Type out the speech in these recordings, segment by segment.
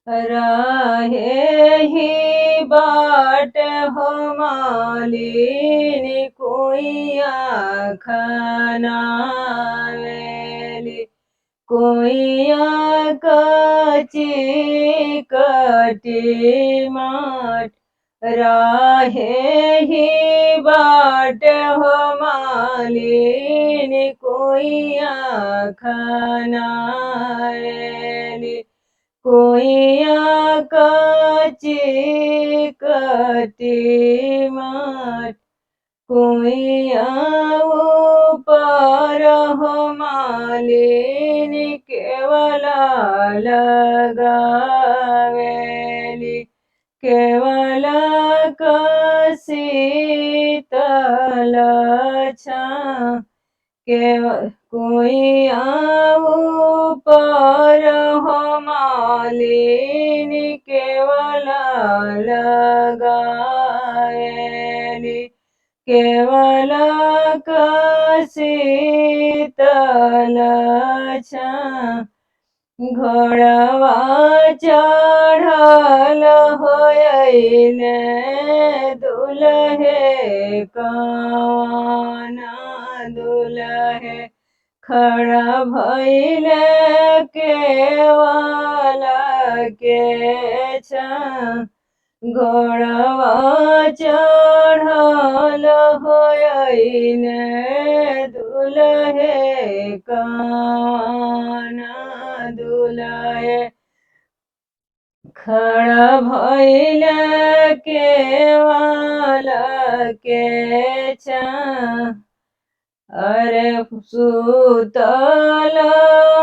रहे ही बाट हो मालिनी कुइया खनावेली कुइया कची कटी माट राहे ही बाट हो मालिनी कुइया खनावेली कुइया कची कटी माट कुइया ऊपर हो मालिनी केवला लगावेली केवल कसीतल छा कुइया ऊपर हो मालिनी केवल लगावेली केवल कसीतल छा घोड़वा चढ़ल होइले दुल्हे कवना दुल्हे खड़ा भइले केवल के छा घोड़वा चढ़ल होइले दुल्हे कवना दुल्हे खड़ा भइले केवल के छा अरे सुतल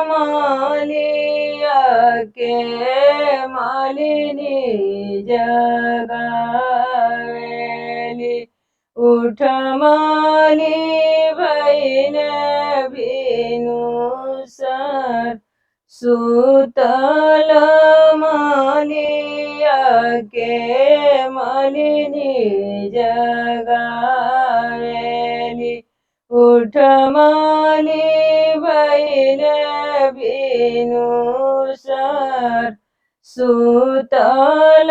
मालिया के मालिनी जगावेली उठ माली भइले बिनु सर सुतल मालिया के मालिनी जगावेली उठ माली भइले बिनु सर सुतल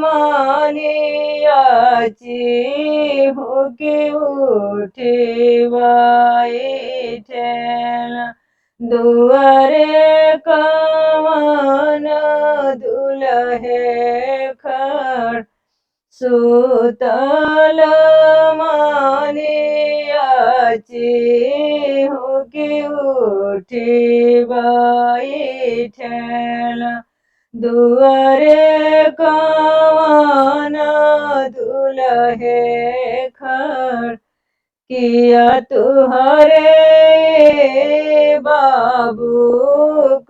मालिया चिहुकी उठी बैठेला दुआरे कवन दुल्हे खड़ सुतल मालिया चिहुकी उठी बैठेला दुआरे कवन दुल्हे खड़ किया तुहरे बाबू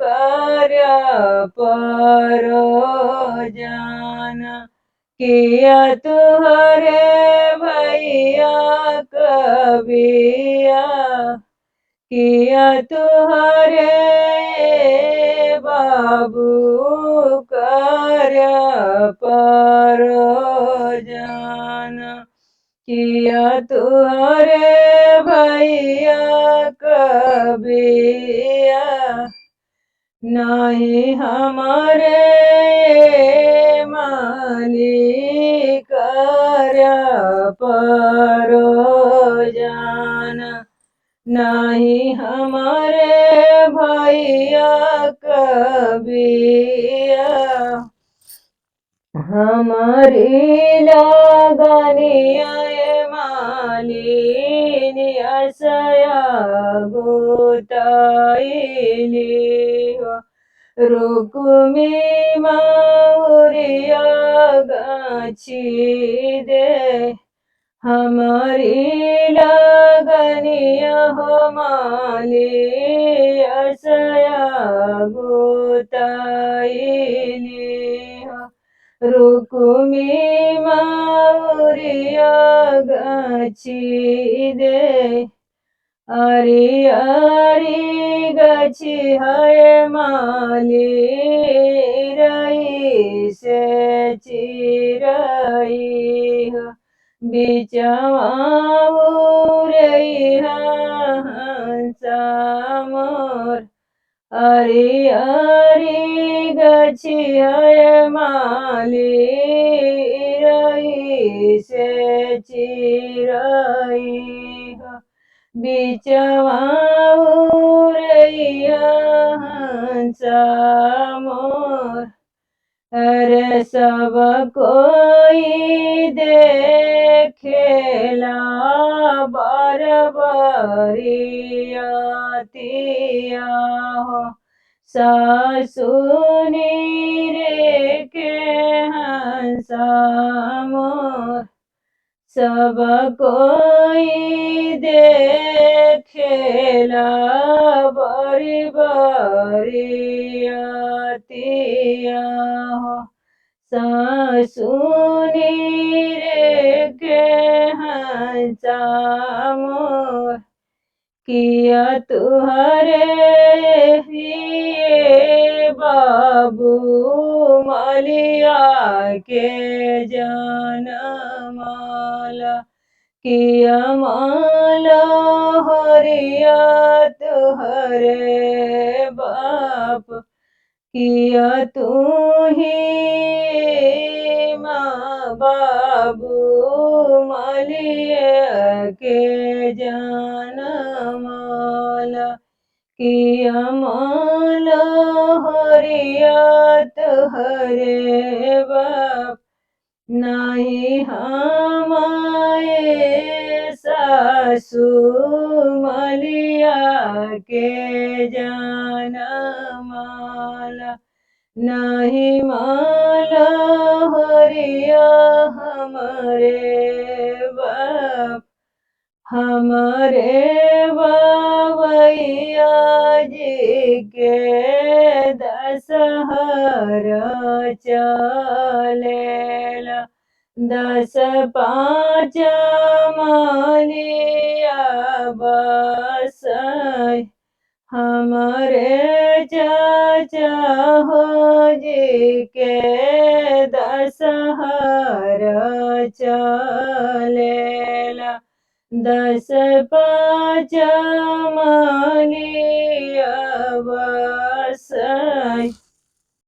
कार्य परोजाना किया तुहरे भैया कबिया किया तुहरे बाबू कार्य परोजाना किया तुहरे भैया कबिया नहीं हमारे मालिक कार्य परोजाना नहीं हमारे भैया कबिया हमारी लगनिया मालिनी असया गोताइली रुक्मी माउरिया गाछी दे हमारी लगनिया हो माली असया गोताइली रुक्मी माउरिया गाछी दे आरी आरी गाछी है माली रई से चिरई बिचवा उड़ई हंसा मोर आरी आरी गाछी छिहय माली रही से चिरई बिचवा उड़ैया हंसा मोर अरे सब कोई देखेला बरबरियतिया हो सासुनी रे के हंसा मोर सब कोई देखेला बरी बरियतिया हो सासुनी रे के हंसा मोर किया तुहरे हिये बाबू मलिया के जनमाला किया माला हरिया तुहरे बाप किया तू ही माँ बाबू मलिया के जनमाला किया माला हरिया तुहरे बाप नाही हमारे सासू मलिया के जनमाला नहीं माला हरिया हमारे बाप हमारे बाबैया जी के दशहरा चलेला 10 5 मानिया बसै हमारे चाचा हो जी के दशहरा चलेला 10 5 मानिया बसै